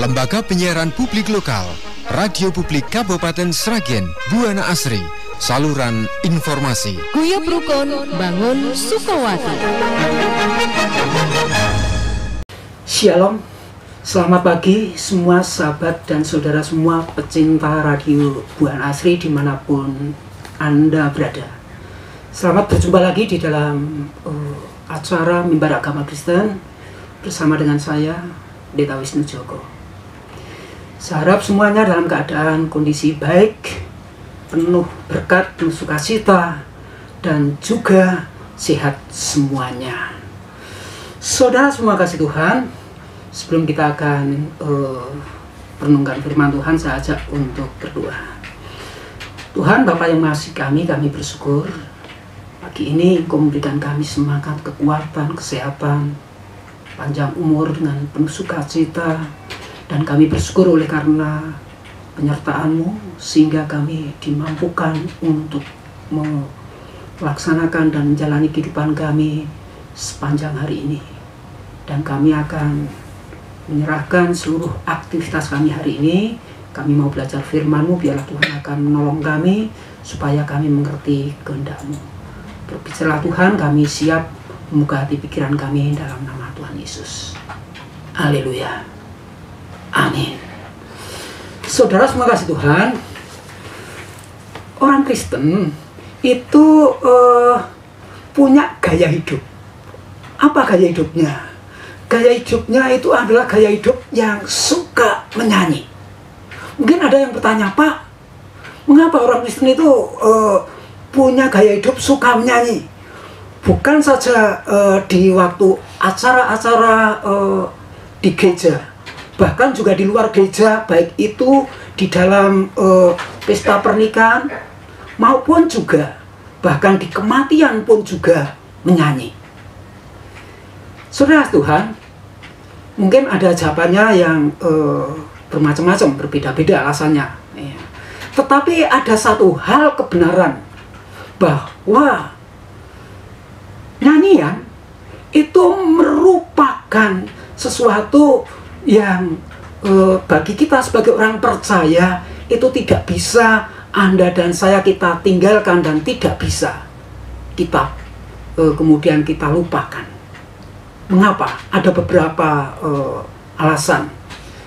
Lembaga Penyiaran Publik Lokal, Radio Publik Kabupaten Sragen, Buana Asri, saluran informasi. Guyub Rukun Bangun Sukowati. Shalom, selamat pagi semua sahabat dan saudara semua pecinta radio Buana Asri dimanapun Anda berada. Selamat berjumpa lagi di dalam acara Mimbar Agama Kristen bersama dengan saya, Pendeta Wisnu Joko. Saya harap semuanya dalam keadaan kondisi baik, penuh berkat, penuh sukacita, dan juga sehat semuanya. Saudara semua kasih Tuhan, sebelum kita akan merenungkan firman Tuhan, saya ajak untuk berdoa. Tuhan Bapa yang mengasihi kami bersyukur pagi ini Engkau memberikan kami semangat, kekuatan, kesehatan, panjang umur dengan penuh sukacita, dan kami bersyukur oleh karena penyertaan-Mu sehingga kami dimampukan untuk melaksanakan dan menjalani kehidupan kami sepanjang hari ini. Dan kami akan menyerahkan seluruh aktivitas kami hari ini. Kami mau belajar firman-Mu, biarlah Tuhan akan menolong kami supaya kami mengerti kehendak-Mu. Berbicaralah Tuhan, kami siap membuka hati pikiran kami dalam nama Tuhan Yesus. Haleluya. Amin. Saudara semua kasih Tuhan, orang Kristen itu punya gaya hidup. Apa gaya hidupnya? Gaya hidupnya itu adalah gaya hidup yang suka menyanyi. Mungkin ada yang bertanya, Pak, mengapa orang Kristen itu punya gaya hidup suka menyanyi? Bukan saja di waktu acara-acara di gereja, bahkan juga di luar gereja, baik itu di dalam pesta pernikahan maupun juga bahkan di kematian pun juga menyanyi. Saudara Tuhan, mungkin ada jawabannya yang bermacam-macam, berbeda-beda alasannya. Tetapi ada satu hal kebenaran, bahwa nyanyian itu merupakan sesuatu yang bagi kita sebagai orang percaya itu tidak bisa Anda dan saya kita tinggalkan dan tidak bisa kita kemudian kita lupakan. Mengapa? Ada beberapa alasan.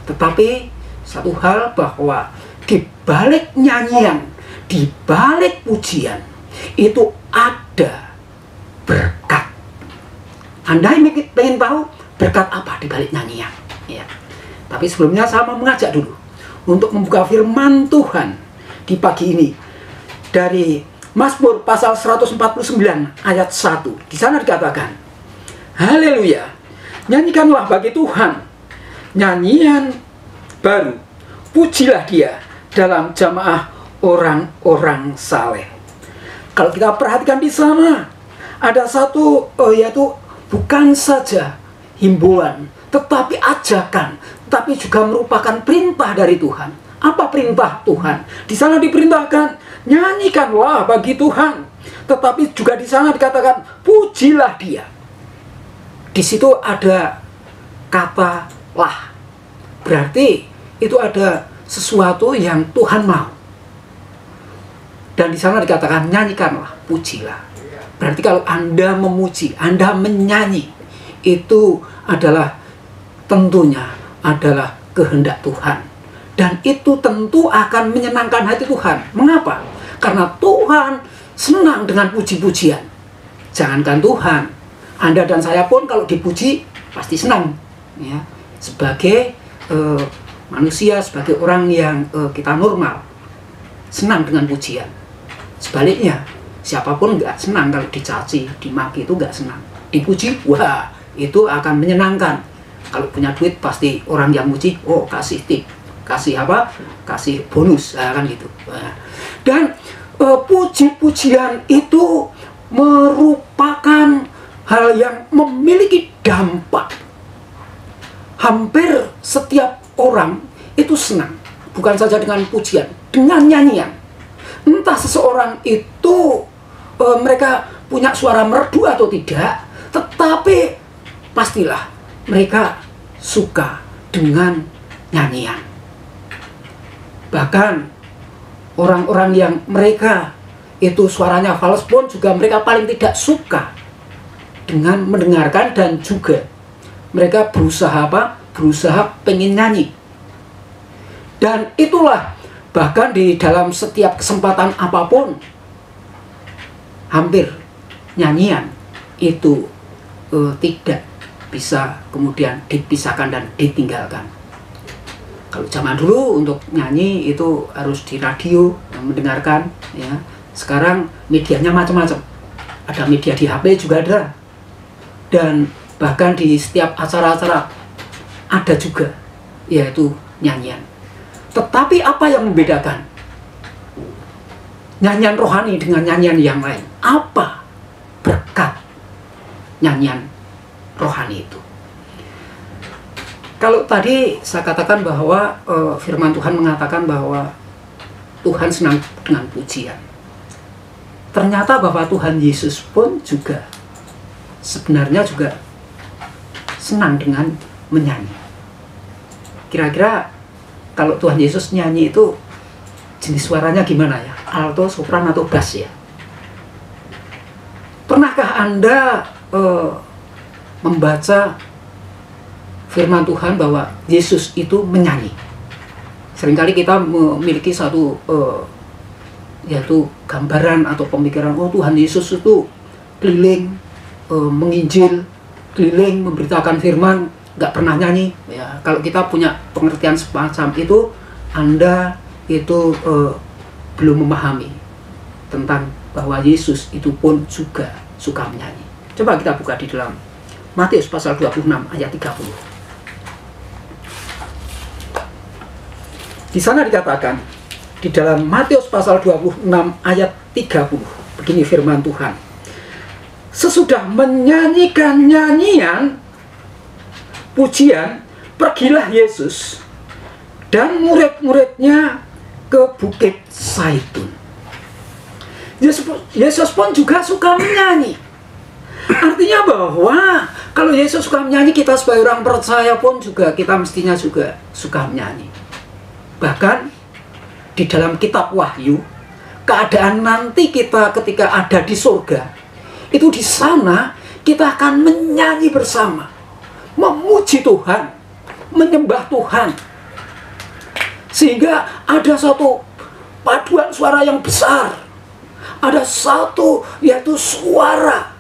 Tetapi satu hal, bahwa di balik nyanyian, di balik pujian itu ada berkat. Anda ingin tahu berkat apa di balik nyanyian? Ya. Tapi sebelumnya saya mau mengajak dulu untuk membuka firman Tuhan di pagi ini dari Mazmur pasal 149 ayat 1. Di sana dikatakan, haleluya, nyanyikanlah bagi Tuhan nyanyian baru, pujilah Dia dalam jamaah orang-orang saleh. Kalau kita perhatikan di sana ada satu yaitu bukan saja himbauan, tetapi ajakan, tetapi juga merupakan perintah dari Tuhan. Apa perintah Tuhan? Di sana diperintahkan nyanyikanlah bagi Tuhan, tetapi juga di sana dikatakan pujilah Dia. Di situ ada kata lah, berarti itu ada sesuatu yang Tuhan mau. Dan di sana dikatakan nyanyikanlah, pujilah. Berarti kalau Anda memuji, Anda menyanyi, itu adalah tentunya adalah kehendak Tuhan. Dan itu tentu akan menyenangkan hati Tuhan. Mengapa? Karena Tuhan senang dengan puji-pujian. Jangankan Tuhan, Anda dan saya pun kalau dipuji pasti senang. Ya. Sebagai manusia, sebagai orang yang kita normal, senang dengan pujian. Sebaliknya, siapapun nggak senang kalau dicaci, dimaki, itu nggak senang. Dipuji, wah, itu akan menyenangkan. Kalau punya duit pasti orang yang muji, oh kasih tip, kasih apa? Kasih bonus, kan gitu. Dan puji-pujian itu merupakan hal yang memiliki dampak. Hampir setiap orang itu senang, bukan saja dengan pujian, dengan nyanyian. Entah seseorang itu mereka punya suara merdu atau tidak, tetapi pastilah mereka suka dengan nyanyian. Bahkan orang-orang yang mereka itu suaranya fals pun juga mereka paling tidak suka dengan mendengarkan, dan juga mereka berusaha apa? Berusaha pengen nyanyi. Dan itulah bahkan di dalam setiap kesempatan apapun, hampir nyanyian itu tidak bisa kemudian dipisahkan dan ditinggalkan. Kalau zaman dulu untuk nyanyi itu harus di radio mendengarkan, ya. Sekarang medianya macam-macam. Ada media di HP juga ada. Dan bahkan di setiap acara-acara ada juga, yaitu nyanyian. Tetapi apa yang membedakan nyanyian rohani dengan nyanyian yang lain? Apa berkat nyanyian rohani itu? Kalau tadi saya katakan bahwa firman Tuhan mengatakan bahwa Tuhan senang dengan pujian. Ternyata bahwa Tuhan Yesus pun juga sebenarnya juga senang dengan menyanyi. Kira-kira kalau Tuhan Yesus nyanyi itu jenis suaranya gimana ya? Alto, sopran, atau bass ya? Pernahkah Anda membaca firman Tuhan bahwa Yesus itu menyanyi? Seringkali kita memiliki satu yaitu gambaran atau pemikiran, oh Tuhan Yesus itu keliling menginjil, keliling memberitakan firman, nggak pernah nyanyi. Ya, kalau kita punya pengertian semacam itu, Anda itu belum memahami tentang bahwa Yesus itu pun juga suka menyanyi. Coba kita buka di dalam Matius pasal 26 ayat 30. Di sana dikatakan, di dalam Matius pasal 26 ayat 30, begini firman Tuhan. Sesudah menyanyikan nyanyian pujian, pergilah Yesus dan murid-muridnya ke Bukit Zaitun. Yesus pun juga suka menyanyi. Artinya bahwa kalau Yesus suka menyanyi, kita sebagai orang percaya pun juga kita mestinya juga suka menyanyi. Bahkan di dalam kitab Wahyu, keadaan nanti kita ketika ada di surga, itu di sana kita akan menyanyi bersama, memuji Tuhan, menyembah Tuhan. Sehingga ada satu paduan suara yang besar. Ada satu yaitu suara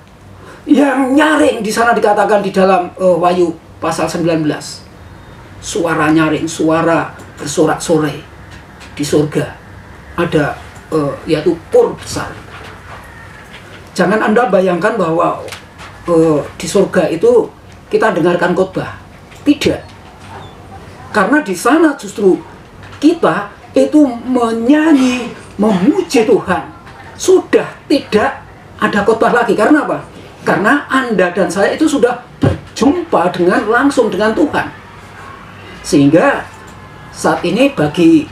yang nyaring, di sana dikatakan di dalam Wahyu pasal 19. Suara nyaring, suara bersorak-sorai di surga. Ada yaitu kor besar. Jangan Anda bayangkan bahwa di surga itu kita dengarkan khotbah. Tidak. Karena di sana justru kita itu menyanyi, memuji Tuhan. Sudah tidak ada khotbah lagi. Karena apa? Karena Anda dan saya itu sudah berjumpa langsung dengan Tuhan. Sehingga saat ini bagi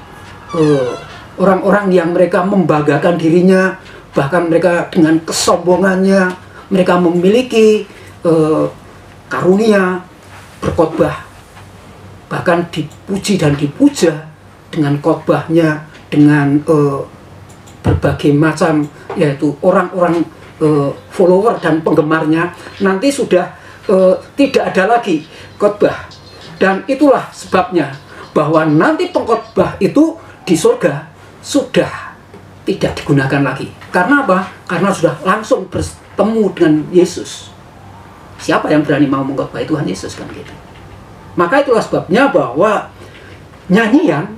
orang-orang yang mereka membanggakan dirinya, bahkan mereka dengan kesombongannya, mereka memiliki karunia berkhotbah, bahkan dipuji dan dipuja dengan khotbahnya, dengan berbagai macam, yaitu orang-orang follower dan penggemarnya. Nanti sudah tidak ada lagi khotbah. Dan itulah sebabnya bahwa nanti pengkhotbah itu di surga sudah tidak digunakan lagi. Karena apa? Karena sudah langsung bertemu dengan Yesus. Siapa yang berani mau mengkhotbah Tuhan Yesus, kan gitu. Maka itulah sebabnya bahwa nyanyian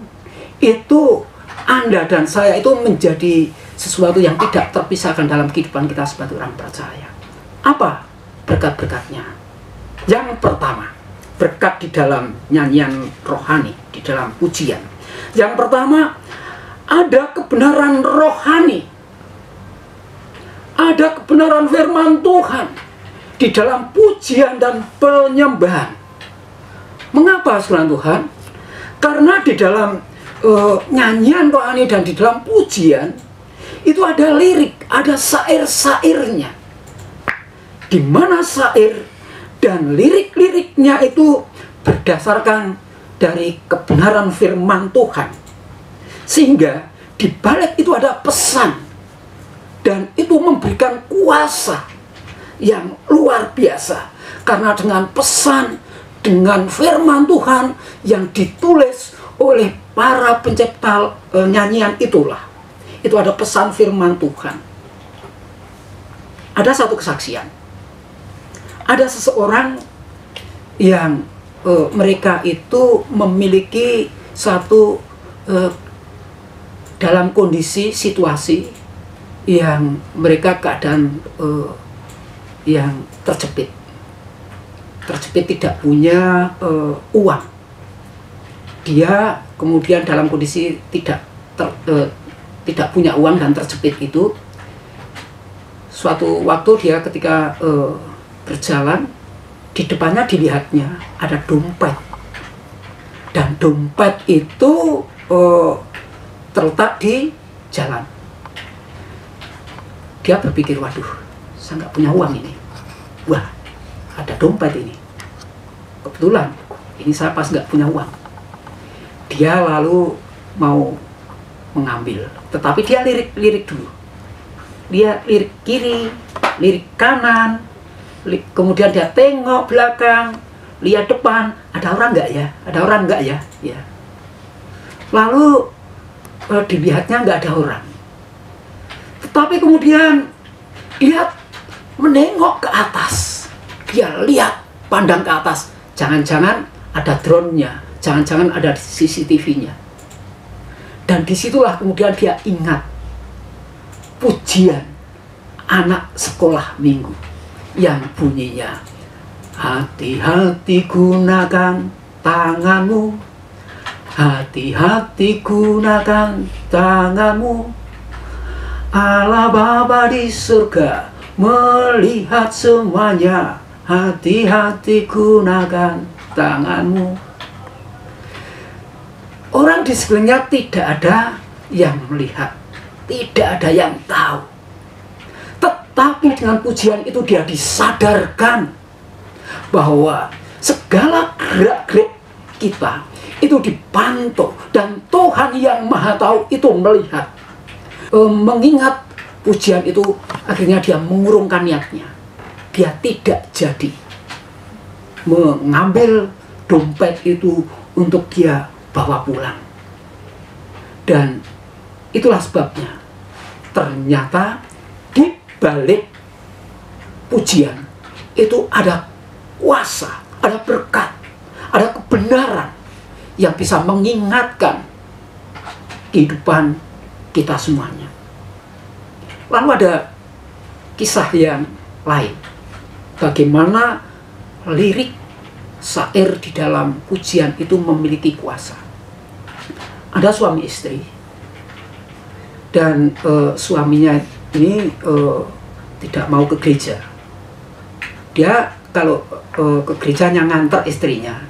itu Anda dan saya itu menjadi sesuatu yang tidak terpisahkan dalam kehidupan kita sebagai orang percaya. Apa berkat-berkatnya? Yang pertama, berkat di dalam nyanyian rohani, di dalam pujian. Yang pertama, ada kebenaran rohani. Ada kebenaran firman Tuhan di dalam pujian dan penyembahan. Mengapa saudara Tuhan? Karena di dalam nyanyian rohani dan di dalam pujian itu ada lirik, ada syair-syairnya. Di mana syair dan lirik-liriknya itu berdasarkan dari kebenaran firman Tuhan. Sehingga di balik itu ada pesan, dan itu memberikan kuasa yang luar biasa. Karena dengan pesan, dengan firman Tuhan yang ditulis oleh para pencipta nyanyian itulah, itu ada pesan firman Tuhan. Ada satu kesaksian. Ada seseorang yang mereka itu memiliki satu dalam kondisi situasi yang mereka keadaan yang terjepit tidak punya uang. Dia kemudian dalam kondisi tidak punya uang dan terjepit itu. Suatu waktu dia ketika berjalan, di depannya dilihatnya ada dompet, dan dompet itu terletak di jalan. Dia berpikir, waduh, saya nggak punya uang ini. Wah, ada dompet ini. Kebetulan ini saya pas nggak punya uang. Dia lalu mau mengambil, tetapi dia lirik dulu. Dia lirik kiri, lirik kanan, kemudian dia tengok belakang, lihat depan, ada orang nggak ya? Ada orang nggak ya? Ya. Lalu dilihatnya nggak ada orang. Tetapi kemudian dia menengok ke atas. Dia lihat, pandang ke atas. Jangan-jangan ada drone-nya, jangan-jangan ada CCTV-nya. Dan disitulah kemudian dia ingat pujian anak sekolah minggu yang bunyinya, hati-hati gunakan tanganmu, hati-hati gunakan tanganmu, Allah Bapa di surga melihat semuanya, hati-hati gunakan tanganmu. Orang di sekelilingnya tidak ada yang melihat, tidak ada yang tahu. Tetapi dengan pujian itu dia disadarkan bahwa segala gerak-gerik kita itu dipantau, dan Tuhan yang Maha Tahu itu melihat. Mengingat pujian itu, akhirnya dia mengurungkan niatnya. Dia tidak jadi mengambil dompet itu untuk dia bawa pulang. Dan itulah sebabnya ternyata di balik pujian itu ada kuasa, ada berkat, ada kebenaran yang bisa mengingatkan kehidupan kita semuanya. Lalu ada kisah yang lain, bagaimana lirik syair di dalam pujian itu memiliki kuasa. Ada suami istri, dan suaminya ini tidak mau ke gereja. Dia kalau ke gerejanya ngantar istrinya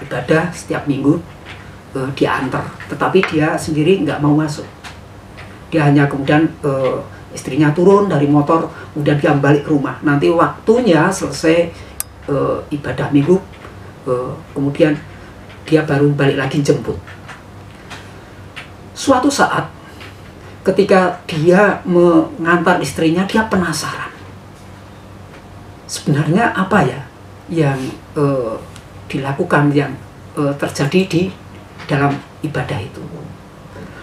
ibadah setiap minggu, dia antar, tetapi dia sendiri nggak mau masuk. Dia hanya kemudian istrinya turun dari motor, kemudian dia balik ke rumah. Nanti waktunya selesai ibadah minggu, kemudian dia baru balik lagi jemput. Suatu saat ketika dia mengantar istrinya, dia penasaran. Sebenarnya apa ya yang dilakukan, yang terjadi di dalam ibadah itu.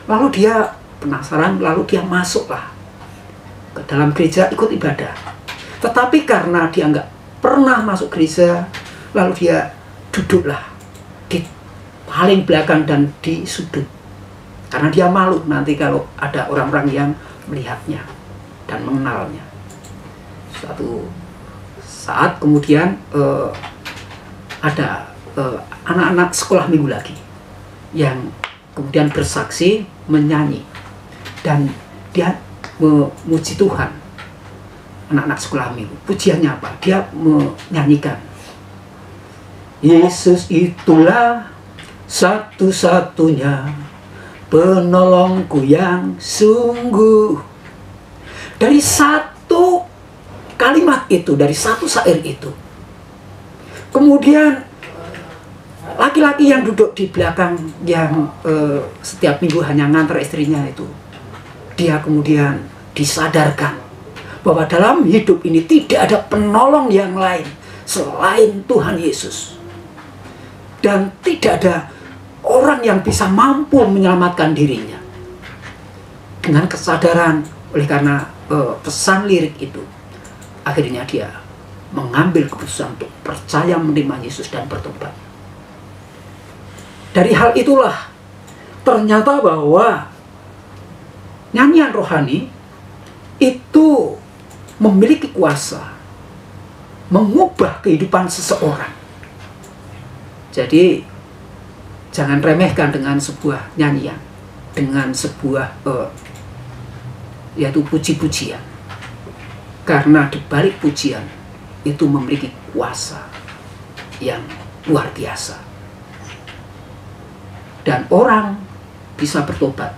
Lalu dia penasaran, lalu dia masuklah ke dalam gereja ikut ibadah. Tetapi karena dia nggak pernah masuk gereja, lalu dia duduklah di paling belakang dan di sudut, karena dia malu nanti kalau ada orang-orang yang melihatnya dan mengenalnya. Suatu saat kemudian ada anak-anak sekolah minggu lagi yang kemudian bersaksi menyanyi, dan dia memuji Tuhan. Anak-anak sekolah minggu, pujiannya apa? Dia menyanyikan, Yesus itulah satu-satunya penolongku yang sungguh. Dari satu kalimat itu, dari satu syair itu, kemudian laki-laki yang duduk di belakang yang setiap minggu hanya ngantar istrinya itu, dia kemudian disadarkan bahwa dalam hidup ini tidak ada penolong yang lain selain Tuhan Yesus. Dan tidak ada orang yang bisa mampu menyelamatkan dirinya. Dengan kesadaran, oleh karena pesan lirik itu, akhirnya dia mengambil keputusan untuk percaya menerima Yesus dan bertobat. Dari hal itulah ternyata bahwa nyanyian rohani itu memiliki kuasa mengubah kehidupan seseorang. Jadi jangan remehkan dengan sebuah nyanyian, dengan sebuah yaitu puji-pujian. Karena di balik pujian itu memiliki kuasa yang luar biasa. Dan orang bisa bertobat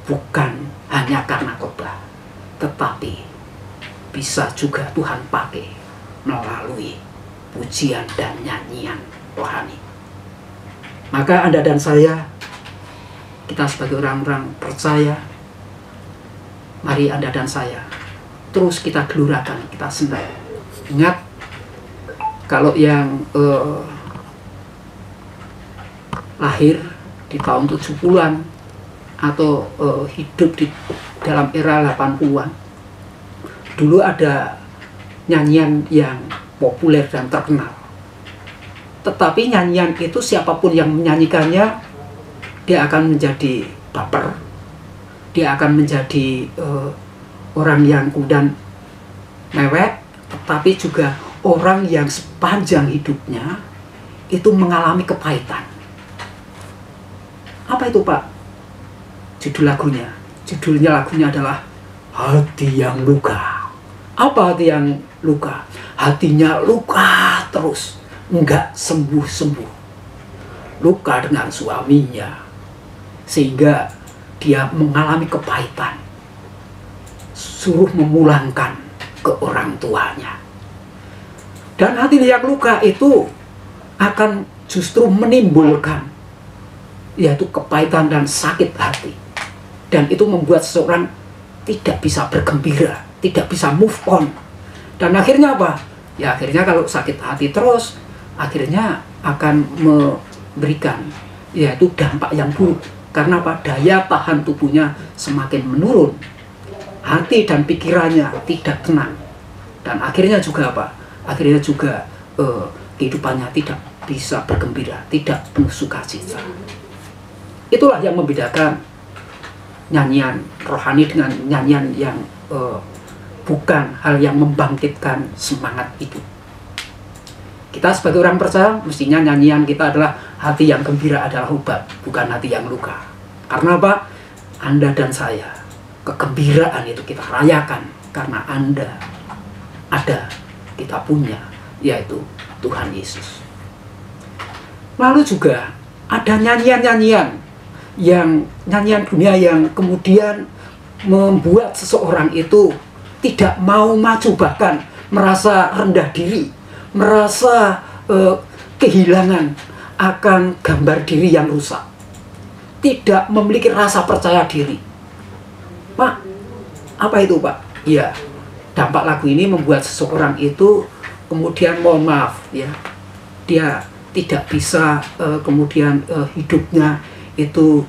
bukan hanya karena khotbah, tetapi bisa juga Tuhan pakai melalui pujian dan nyanyian rohani. Maka Anda dan saya, kita sebagai orang-orang percaya, mari Anda dan saya terus kita gelurakan, kita senang. Ingat, kalau yang lahir di tahun 70-an atau hidup di dalam era 80-an, dulu ada nyanyian yang populer dan terkenal. Tetapi nyanyian itu siapapun yang menyanyikannya, dia akan menjadi baper, dia akan menjadi orang yang kemudian mewek, tetapi juga orang yang sepanjang hidupnya itu mengalami kepahitan. Apa itu, Pak? Judul lagunya. Judulnya lagunya adalah Hati Yang Luka. Apa hati yang luka? Hatinya luka terus, enggak sembuh-sembuh. Luka dengan suaminya, sehingga dia mengalami kepahitan. Suruh memulangkan ke orang tuanya. Dan hati yang luka itu akan justru menimbulkan yaitu kepahitan dan sakit hati. Dan itu membuat seseorang tidak bisa bergembira, tidak bisa move on. Dan akhirnya apa? Ya akhirnya kalau sakit hati terus, akhirnya akan memberikan yaitu dampak yang buruk. Karena apa? Daya tahan tubuhnya semakin menurun. Hati dan pikirannya tidak tenang. Dan akhirnya juga apa? Akhirnya juga kehidupannya tidak bisa bergembira, tidak penuh sukacita. Itulah yang membedakan nyanyian rohani dengan nyanyian yang bukan hal yang membangkitkan semangat itu. Kita sebagai orang percaya, mestinya nyanyian kita adalah hati yang gembira adalah obat, bukan hati yang luka. Karena apa? Anda dan saya, kegembiraan itu kita rayakan karena Anda ada, kita punya, yaitu Tuhan Yesus. Lalu juga ada nyanyian-nyanyian yang nyanyian dunia yang kemudian membuat seseorang itu tidak mau maju, bahkan merasa rendah diri, merasa kehilangan akan gambar diri yang rusak, tidak memiliki rasa percaya diri. Pak, apa itu, Pak? Ya, dampak lagu ini membuat seseorang itu kemudian, mohon maaf ya, dia tidak bisa kemudian hidupnya itu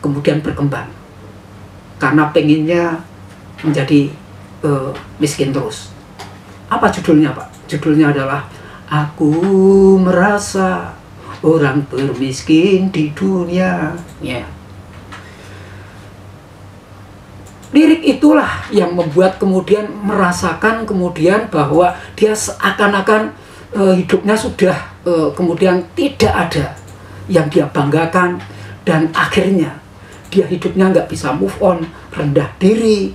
kemudian berkembang karena pengennya menjadi miskin terus. Apa judulnya, Pak? Judulnya adalah Aku Merasa Orang Termiskin di Dunia. Ya. Lirik itulah yang membuat kemudian merasakan kemudian bahwa dia seakan-akan hidupnya sudah kemudian tidak ada yang dia banggakan, dan akhirnya dia hidupnya nggak bisa move on, rendah diri,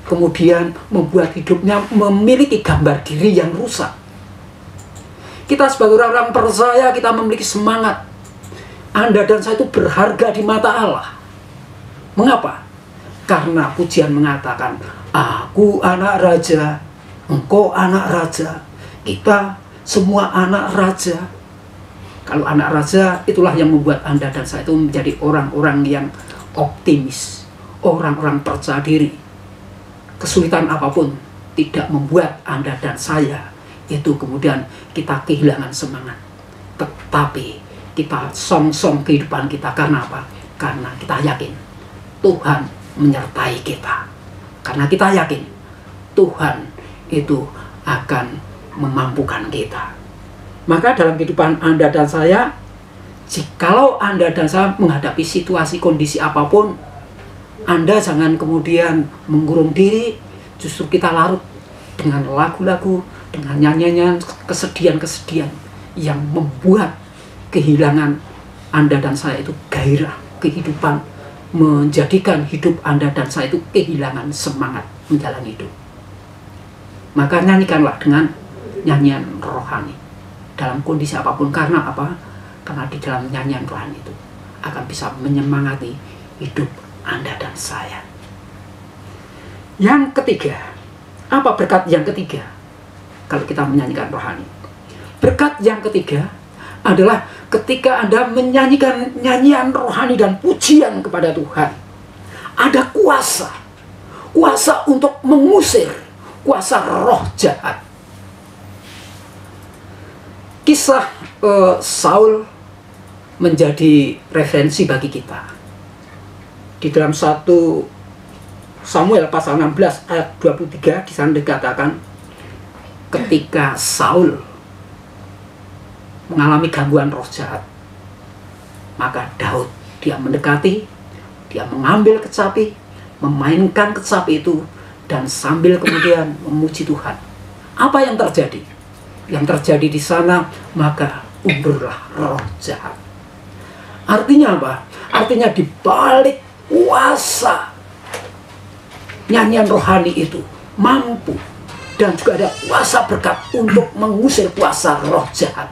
kemudian membuat hidupnya memiliki gambar diri yang rusak. Kita sebagai orang-orang percaya, kita memiliki semangat. Anda dan saya itu berharga di mata Allah. Mengapa? Karena pujian mengatakan, aku anak raja, engkau anak raja, kita semua anak raja. Kalau anak raja, itulah yang membuat Anda dan saya itu menjadi orang-orang yang optimis, orang-orang percaya diri. Kesulitan apapun tidak membuat Anda dan saya itu kemudian kita kehilangan semangat. Tetapi kita song-song kehidupan kita. Karena apa? Karena kita yakin Tuhan menyertai kita. Karena kita yakin Tuhan itu akan memampukan kita. Maka dalam kehidupan Anda dan saya, jikalau Anda dan saya menghadapi situasi kondisi apapun, Anda jangan kemudian mengurung diri, justru kita larut dengan lagu-lagu, dengan nyanyian kesedihan-kesedihan yang membuat kehilangan Anda dan saya itu gairah kehidupan, menjadikan hidup Anda dan saya itu kehilangan semangat menjalani hidup. Maka nyanyikanlah dengan nyanyian rohani dalam kondisi apapun. Karena apa? Karena di dalam nyanyian rohani itu akan bisa menyemangati hidup Anda dan saya. Yang ketiga, apa berkat yang ketiga? Kalau kita menyanyikan rohani, berkat yang ketiga adalah ketika Anda menyanyikan nyanyian rohani dan pujian kepada Tuhan, ada kuasa untuk mengusir kuasa roh jahat. Kisah Saul menjadi referensi bagi kita. Di dalam 1 Samuel pasal 16 ayat 23 di sana dikatakan, ketika Saul mengalami gangguan roh jahat, maka Daud dia mendekati, dia mengambil kecapi, memainkan kecapi itu, dan sambil kemudian memuji Tuhan. Apa yang terjadi? Yang terjadi di sana, maka undurlah roh jahat. Artinya apa? Artinya di balik kuasa nyanyian rohani itu mampu, dan juga ada kuasa berkat untuk mengusir kuasa roh jahat.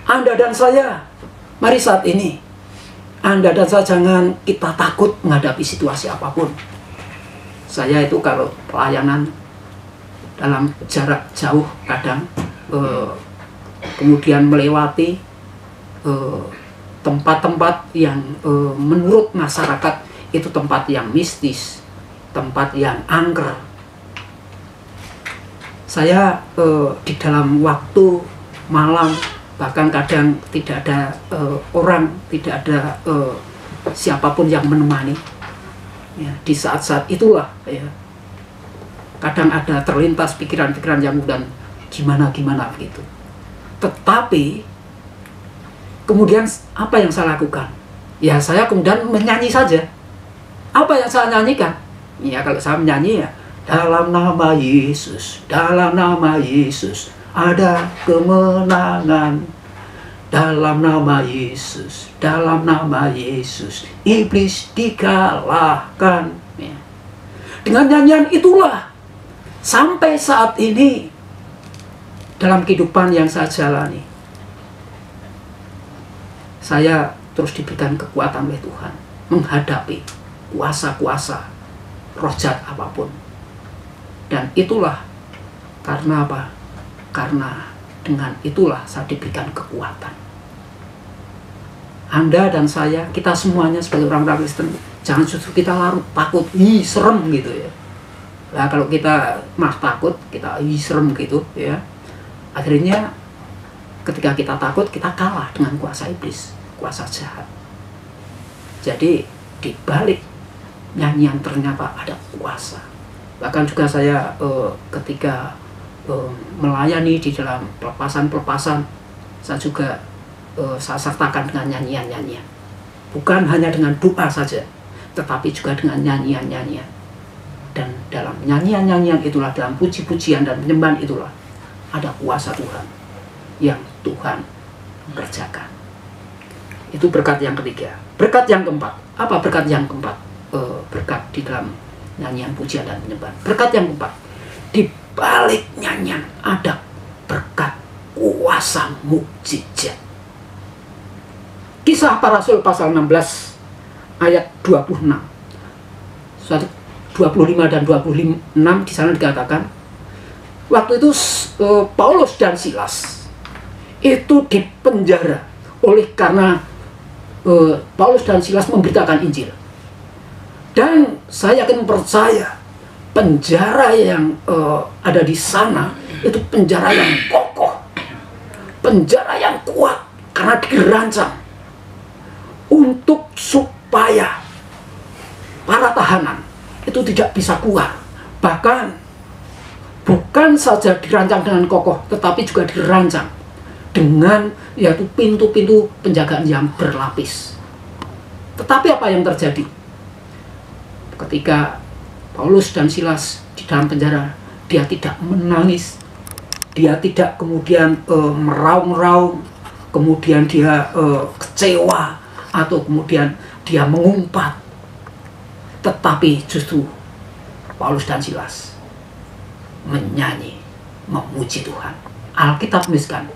Anda dan saya, mari saat ini, Anda dan saya jangan kita takut menghadapi situasi apapun. Saya itu kalau pelayanan dalam jarak jauh kadang kemudian melewati tempat-tempat yang menurut masyarakat itu tempat yang mistis, tempat yang angker. Saya di dalam waktu malam, bahkan kadang tidak ada orang, tidak ada siapapun yang menemani. Ya, di saat-saat itulah ya, kadang ada terlintas pikiran-pikiran yang dan gimana begitu. Tetapi kemudian apa yang saya lakukan? Ya saya kemudian menyanyi saja. Apa yang saya nyanyikan? Ya kalau saya menyanyi ya, dalam nama Yesus, dalam nama Yesus ada kemenangan. Dalam nama Yesus, dalam nama Yesus iblis dikalahkan. Ya. Dengan nyanyian itulah sampai saat ini dalam kehidupan yang saya jalani, saya terus diberikan kekuatan oleh Tuhan menghadapi kuasa-kuasa roh jahat apapun. Dan itulah karena apa? Karena dengan itulah saya diberikan kekuatan. Anda dan saya, kita semuanya sebagai orang-orang Kristen, jangan justru kita larut takut, serem gitu ya. Nah kalau kita takut, kita serem gitu ya, akhirnya ketika kita takut, kita kalah dengan kuasa iblis, kuasa jahat. Jadi di balik nyanyian ternyata ada kuasa. Bahkan juga saya ketika melayani di dalam pelepasan-pelepasan, saya juga saya sertakan dengan nyanyian-nyanyian. Bukan hanya dengan doa saja, tetapi juga dengan nyanyian-nyanyian. Dan dalam nyanyian-nyanyian itulah, dalam puji-pujian dan penyembahan itulah, ada kuasa Tuhan yang Tuhan kerjakan. Itu berkat yang ketiga. Berkat yang keempat. Apa berkat yang keempat? Berkat di dalam nyanyian, pujian, dan penyembahan. Berkat yang keempat. Di balik nyanyian ada berkat kuasa mukjizat. Kisah Para Rasul pasal 16 ayat 26. 25 dan 26 di sana dikatakan, waktu itu Paulus dan Silas itu dipenjara oleh karena Paulus dan Silas memberitakan Injil. Dan saya yakin percaya penjara yang ada di sana itu penjara yang kokoh, penjara yang kuat, karena dirancang untuk supaya para tahanan itu tidak bisa keluar. Bahkan bukan saja dirancang dengan kokoh, tetapi juga dirancang dengan yaitu pintu-pintu penjagaan yang berlapis. Tetapi apa yang terjadi ketika Paulus dan Silas di dalam penjara? Dia tidak menangis, dia tidak kemudian meraung-raung, kemudian dia kecewa, atau kemudian dia mengumpat. Tetapi justru Paulus dan Silas menyanyi, memuji Tuhan. Alkitab menuliskan,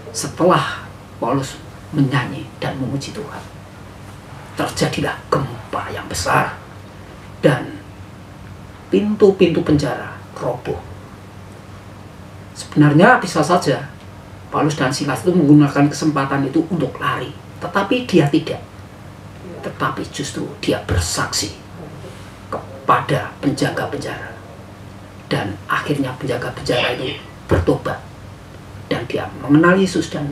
setelah Paulus menyanyi dan memuji Tuhan, terjadilah gempa yang besar dan pintu-pintu penjara roboh. Sebenarnya bisa saja Paulus dan Silas itu menggunakan kesempatan itu untuk lari, tetapi dia tidak. Tetapi justru dia bersaksi kepada penjaga penjara, dan akhirnya penjaga penjara itu bertobat dan dia mengenal Yesus, dan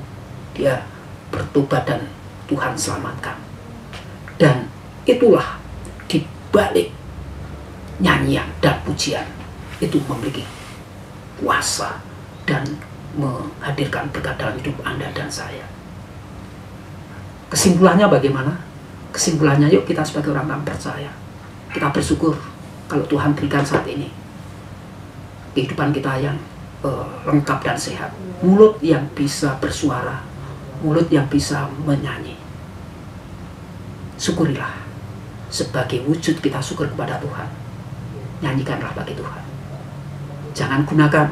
dia bertobat dan Tuhan selamatkan. Dan itulah di balik nyanyian dan pujian itu memiliki kuasa dan menghadirkan berkat dalam hidup Anda dan saya. Kesimpulannya bagaimana? Kesimpulannya, yuk kita sebagai orang yang percaya, kita bersyukur kalau Tuhan berikan saat ini kehidupan kita yang lengkap dan sehat, mulut yang bisa bersuara, mulut yang bisa menyanyi. Syukurilah, sebagai wujud kita syukur kepada Tuhan, nyanyikanlah bagi Tuhan. Jangan gunakan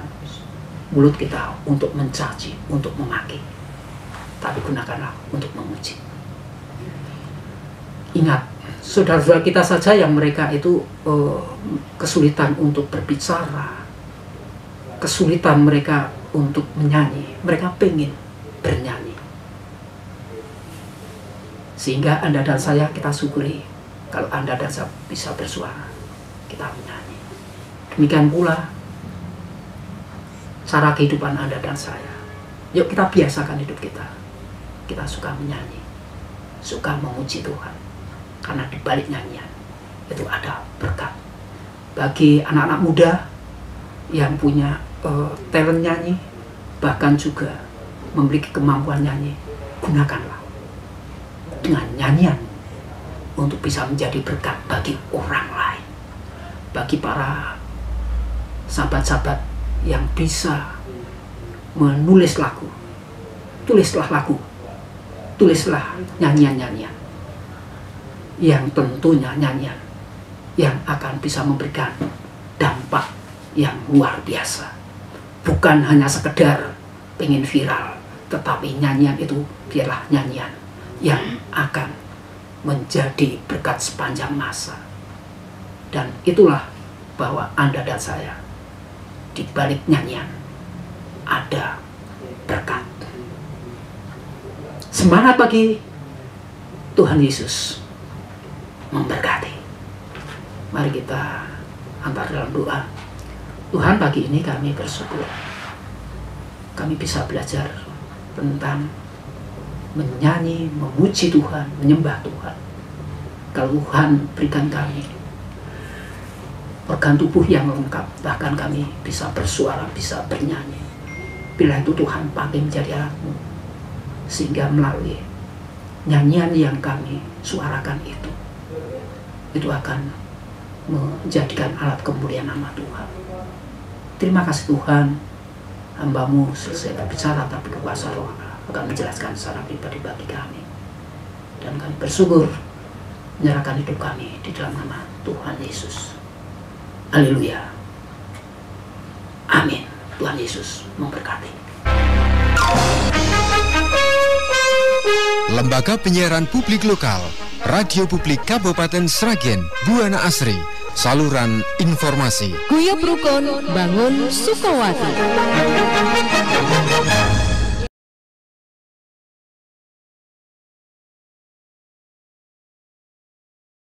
mulut kita untuk mencaci, untuk memaki, tapi gunakanlah untuk memuji. Ingat, saudara-saudara kita saja yang mereka itu kesulitan untuk berbicara, kesulitan mereka untuk menyanyi, mereka pengen bernyanyi. Sehingga Anda dan saya, kita syukuri kalau Anda dan saya bisa bersuara, kita menyanyi. Demikian pula cara kehidupan Anda dan saya. Yuk kita biasakan hidup kita. Kita suka menyanyi, suka memuji Tuhan. Karena di balik nyanyian itu ada berkat. Bagi anak-anak muda yang punya talent nyanyi, bahkan juga memiliki kemampuan nyanyi, gunakanlah dengan nyanyian untuk bisa menjadi berkat bagi orang lain. Bagi para sahabat-sahabat yang bisa menulis lagu, tulislah lagu, tulislah nyanyian-nyanyian yang tentunya nyanyian yang akan bisa memberikan dampak yang luar biasa. Bukan hanya sekedar pengen viral, tetapi nyanyian itu biarlah nyanyian yang akan menjadi berkat sepanjang masa. Dan itulah bahwa Anda dan saya, di balik nyanyian ada berkat. Semangat pagi, Tuhan Yesus memberkati. Mari kita antar dalam doa. Tuhan, pagi ini kami bersyukur kami bisa belajar tentang menyanyi, memuji Tuhan, menyembah Tuhan. Kalau Tuhan berikan kami organ tubuh yang lengkap, bahkan kami bisa bersuara, bisa bernyanyi. Bila itu Tuhan pakai menjadi alat-Mu, sehingga melalui nyanyian yang kami suarakan itu akan menjadikan alat kemuliaan nama Tuhan. Terima kasih Tuhan, hamba-Mu selesai berbicara, tapi kuasa Roh akan menjelaskan secara pribadi bagi kami. Dan kami bersyukur menyerahkan hidup kami di dalam nama Tuhan Yesus. Haleluya. Amin. Tuhan Yesus memberkati. Lembaga Penyiaran Publik Lokal, Radio Publik Kabupaten Sragen, Buana Asri, saluran informasi. Guyub Rukun Bangun Sukowati.